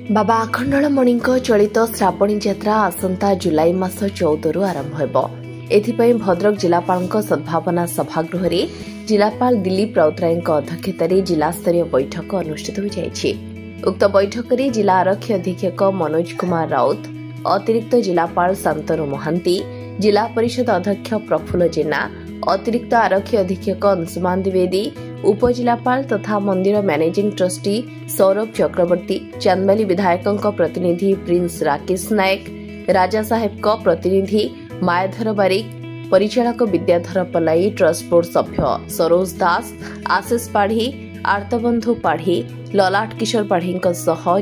बाबा आखंडलमणि चलित श्रावणी यात्रा आसंता जुलाई मास 14 आरंभ होब। एथिपई भद्रक जिलापाल सद्भावना सभागृह जिलापाल दिलीप राउतराय अध्यक्षतार जिलास्तरीय बैठक अनुष्ठित हो जायछि। उक्त बैठक में जिला आरक्षी अधीक्षक मनोज कुमार राउत, अतिरिक्त जिलापाल शांतनु महांती, जिला परिषद अध्यक्ष प्रफुल्ल जेना, अतिरिक्त आरक्षी अधीक्षक अंशुमान द्विवेदी, उपजिलापाल तथा मंदिर मैनेजिंग ट्रस्टी सौरभ चक्रवर्ती, चांदबाली विधायकों प्रतिनिधि प्रिंस राकेश नायक, राजा साहेब प्रतिनिधि मायाधर बारिक, परिचालक विद्याधर पलाई, ट्रस्ट बोर्ड सभ्य सरोज दास, आशीष पाढ़ी, आर्तबंधु पाढ़ी, ललाट किशोर पाढ़ी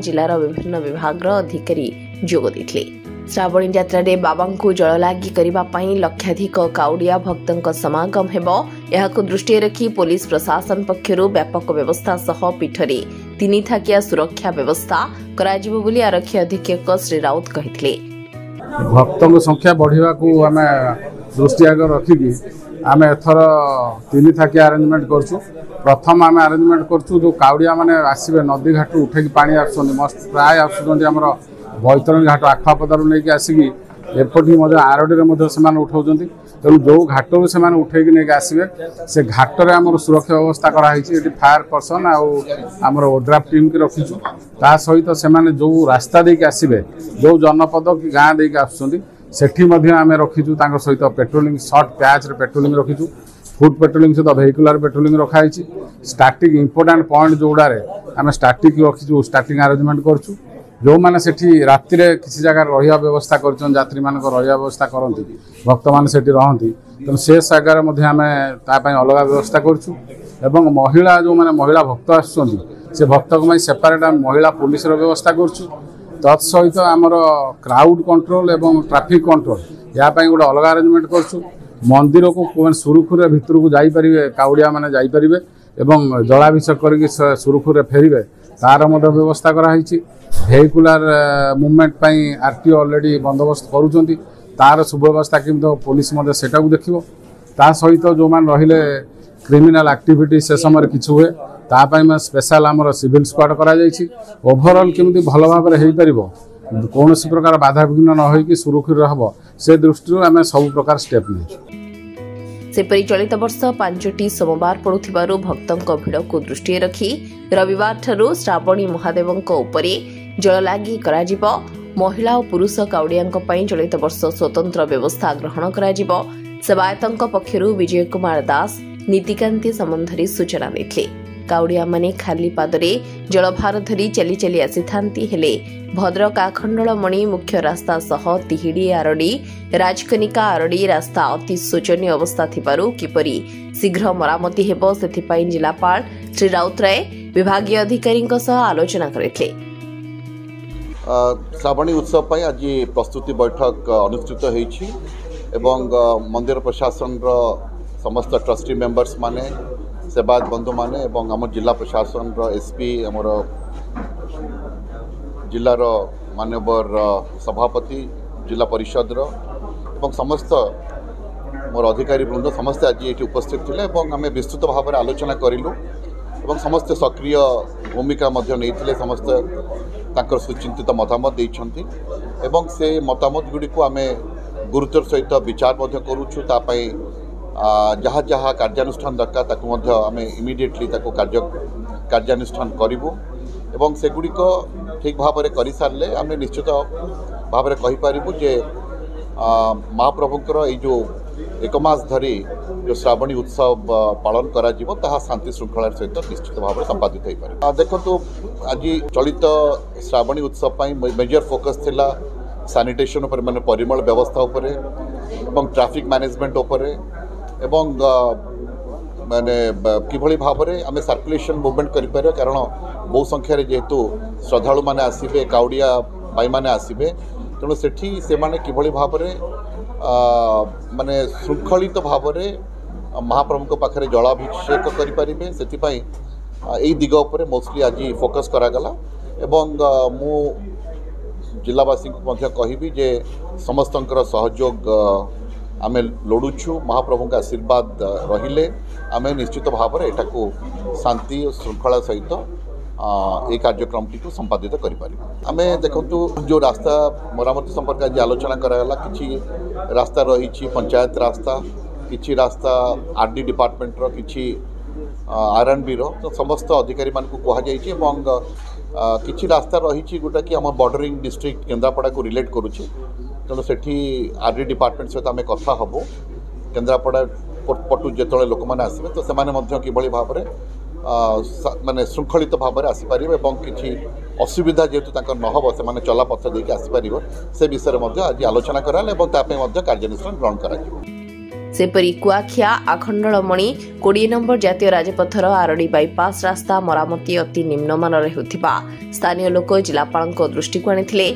जिलार विभिन्न विभाग अधिकारी जोग देथिले। श्रावणी यात्रा रे बाबा को जल लागी करने लक्षाधिक काउडिया भक्तों समागम हेबो। एहाको दृष्टि रखी पुलिस प्रशासन पक्षरु व्यापक व्यवस्था सह पीठरे 3 थाकिया सुरक्षा व्यवस्था कराजिबो बोली आरक्षी अधीक्षक श्री राउत कहिथिले। भक्तों संख्या बढ़िया को आम दृष्टि आगे रखिकी आम एथर 3 थाकिया आरेंजमेंट करछु। प्रथम आम आरेंजमेंट करछु जो काउडिया माने आसीबे नदी घाट उठेकी पानी आसुछन मस्त प्राय आसुछन हमर बैतरणी घाट आखुआपदार नहीं आसिकी एपटी आरडी में उठाऊँ। तेणु जो घाट से उठेकी नहीं आसवे से घाटे आम सुरक्षा व्यवस्था कराई फायर पर्सन आमर ओड्राफ टीम की रखीचु। ता सहित से जो रास्ता देके आसवे जो जनपद कि गाँव देके आसुँच आम रखीचु सहित पेट्रोलिंग सर्ट पैच पेट्रोलिंग रखीचु। फुट पेट्रोलिंग सहित भेहिकुलर पेट्रोलिंग रखाई। स्टार्टिंग इंपोर्टाट पॉइंट जोड़े आम स्टार्टिंग रखीचु स्टार्टिंग आरेंजमेंट करछु। जो मैंने सेठी राति रे किसी जगह रहिया व्यवस्था करछन यात्री मान रहिया व्यवस्था करती भक्त मान सेठी रहंती तेणु से जगार आम अलग व्यवस्था करछु। एवं महिला जो मैंने महिला भक्त आसुछंती से भक्त को सेपरेट महिला पुलिस व्यवस्था करछु। तत्सहित आमर क्राउड कंट्रोल एवं ट्रैफिक कंट्रोल या गोटे अलग अरेंजमेंट करछु। मंदिर को सुरुखुरे भितर को जापरेंगे काउडिया मैंने जापरेंगे एवं जलाभिषेक करके सुरुखुरे फेरबे तार व्यवस्था कराई। भेहिकुलर मूवमेंट आरटीओ ऑलरेडी बंदोबस्त करुँच तार सुव्यवस्था किंतु पुलिस सेटा को देखिबो। ता सहित जो मान रहिले क्रिमिनल एक्टिविटी से समय किछु हुए तापाई में स्पेशल आमर सिविल स्क्वाड करा जायछि। ओवरऑल केमती भल भाव में हो पारिबो कौन प्रकार बाधा विघ्न न होई कि सुरक्षित रहबो से दृष्टि आम सब प्रकार स्टेप नै। सेपरी चलित वर्ष 5टी सोमवार पड़ुथिबारु भक्तों भिड़ को दृष्टि रखी रविवार ठारू श्रावणी महादेवों उपरे जल लागी कराजिबो। महिला और पुरुष काउडियांक पई चलित वर्ष स्वतंत्र व्यवस्था ग्रहण कराजिबो। सेवायतों पक्षरु विजय कुमार दास नीतिकांति संबंधी सूचना देथिले। काउडिया माने खाली पादरे जलभार धरी चली चली आसीथांती हेले भद्रक आखंडलमणि मुख्य रास्ता सह तिहिडी आरडी राजकनिका आरडी रास्ता अति शोचनीय अवस्था थिबारु किपरि शीघ्र मरामती हेबो सेथिपाई जिलापाल श्री राउतराय विभागीय अधिकारी आलोचना करथिले। श्रावणी उत्सव आज प्रस्तुति बैठक अनुष्ठित होईछि एवं मंदिर प्रशासन समस्त ट्रस्टी मेंबर्स माने सेवायत बंधु माने एवं आम जिला प्रशासन एसपी आमर जिलार मानवर सभापति जिला परिषद एवं समस्त मोर अधिकारी वृंद समस्ते आज ये उपस्थित थे एवं आम विस्तृत भाव में आलोचना करूँ एवं समस्ते सक्रिय भूमिका नहीं समस्त तांकर सुचिंतित मतामत देइछंती एवं से मतामत गुड़ी को आम गुरुत्वर सहित विचार करूछु। तापाई जहाँ जहाँ कार्यानुष्ठान दरकार आम इमिडिएटली कार्यानुष्ठान करूँ एवं सेगुड़िक ठीक भाव में कर सारे आम निश्चित भाव में कहीपर जे महाप्रभुंर जो 1 मास धरी जो श्रावणी उत्सव पालन करा जीवो ताहा शांति श्रृंखला सहित निश्चित भाव में संपादित हो पारे। देखो आज चलित श्रावणी उत्सव मेजर फोकस थिला सैनिटेशन उपर माने परिमल व्यवस्था उपर एवं ट्रैफिक मैनेजमेंट उपर एवं माने किभली भाव में आम सर्कुलेशन मूवमेंट करें कारण बहु संख्यार जेहेतु श्रद्धालु मैंने आसबे काउडिया भाई मैंने आसबे तेणु सेठी से माने किभली भाव में माने श्रृंखलित भाव में महाप्रभु पाखे जलाभिषेक करें से दिग उपर मोस्टली आज फोकस करागला एवं मु जिलावासी को कहबी जे समस्तंकर सहयोग आमे लोड़ुछु महाप्रभु का आशीर्वाद रहिले आमे निश्चित भाव में एटा को शांति और श्रृंखला सहित ये कार्यक्रम टी संपादित करें। आम देखु जो रास्ता मरामती संपर्क आज आलोचना कराला कि रास्ता रही पंचायत रास्ता कि रास्ता आरडी डिपार्टमेंट कि आरएनबी तो समस्त अधिकारी मान कहुई कि रास्ता रही गोटा कि आम बॉर्डरिंग डिस्ट्रिक्ट केन्द्रापड़ा को रिलेट करुच्ची तेणु से आरडी डिपार्टमेंट सहित आम कथा हबू केन्द्रापड़ा पटु जो लोक मैंने आसवे तो से किभली भाव में माने श्रृंखलित भाव में आसीपर और किसी असुविधा जेहेतु न हम से चलापथ देके आसीपर से विषय में आज आलोचना कराला कार्यानुष्ठान ग्रहण कर सेपरी कुआखिया आखंडलमणि 20 नंबर जातीय राजपथर आरडी बाईपास रास्ता मरामती अति निम्नमान होता स्थानीय लोक जिलापाल दृष्टि आनी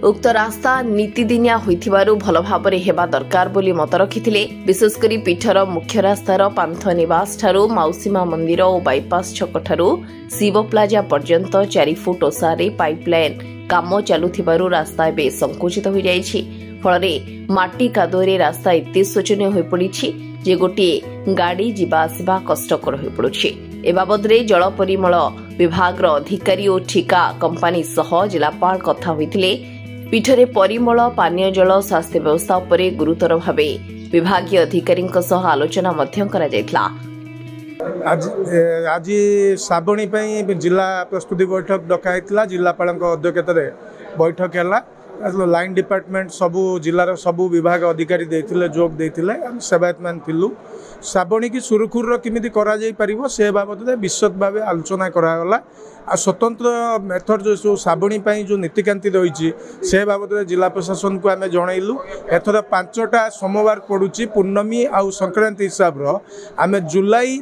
उक्त रास्ता नीतिदिनिया होइथिबारु भल भाबरे हेबा दरकार बोली मत रखिथिले। विशेषकर पीठर मुख्य रास्तार पांथ निवास ठारू माउसीमा मंदिर और बाईपास छक ठारू शिव प्लाजा पर्यंत 4 फुट ओसारे पाइपलाइन काम चलुथिबारु रास्ता एबे संकुचित हो जाइछि। फलरे माटी कादोरे रास्ता एते शोचनीय होई पड़िछि जे गोटे गाड़ी जीवा आसिबा कष्टकर होई पड़ुछि। ए बाबदरे जल परिमल विभाग अधिकारी और ठिका कंपानी सह जिलापाल कथा होइथिले। पीठरे परिमल पानीय जल स्वास्थ्य व्यवस्था उपरे गुरुतर भावे विभागीय अधिकारी आलोचना आज श्रावणी जिला प्रस्तुति बैठक डकाई जिलापाल अध्यक्षत बैठक है। लाइन डिपार्टमेंट सबू जिलार सबू विभाग अधिकारी देथिले जोग देथिले सेवायत मान थिलु श्रावणी की सुरखुर किमिति करा जाई परिबो से बाबद विशद भाव आलोचना करागला। आ स्वतंत्र मेथड जो श्रावणी जो नीतिकांति रही से बाबद जिला प्रशासन को आम जनइलु। एथर 5टा सोमवार पड़ुची पूर्णमी आउ संक्रांति हिसाब रो आम जुलाई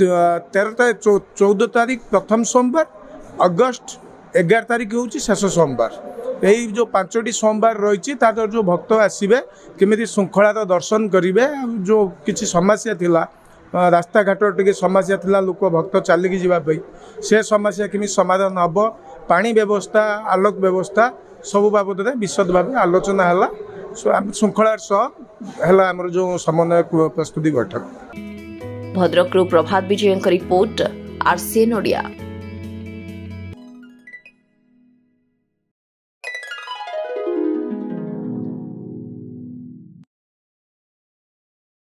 14 तारीख प्रथम सोमवार अगस्त 11 तारीख हूँ शेष सोमवार यही जो 5टी सोमवार रही जो भक्त आसवे केमिति श्रृंखलार दर्शन करेंगे। जो किसी समस्या थिला रास्ता घाट टे समस्या थिला लोक भक्त चलिकी जावाई से समस्या केमी समाधान हम पानी व्यवस्था आलोक व्यवस्था सब बाबद विशद भाव आलोचना है श्रृंखलार सह आमर जो समन्वय प्रस्तुति बैठक। भद्रक प्रभात विजय रिपोर्ट आरसीएन ओडिया।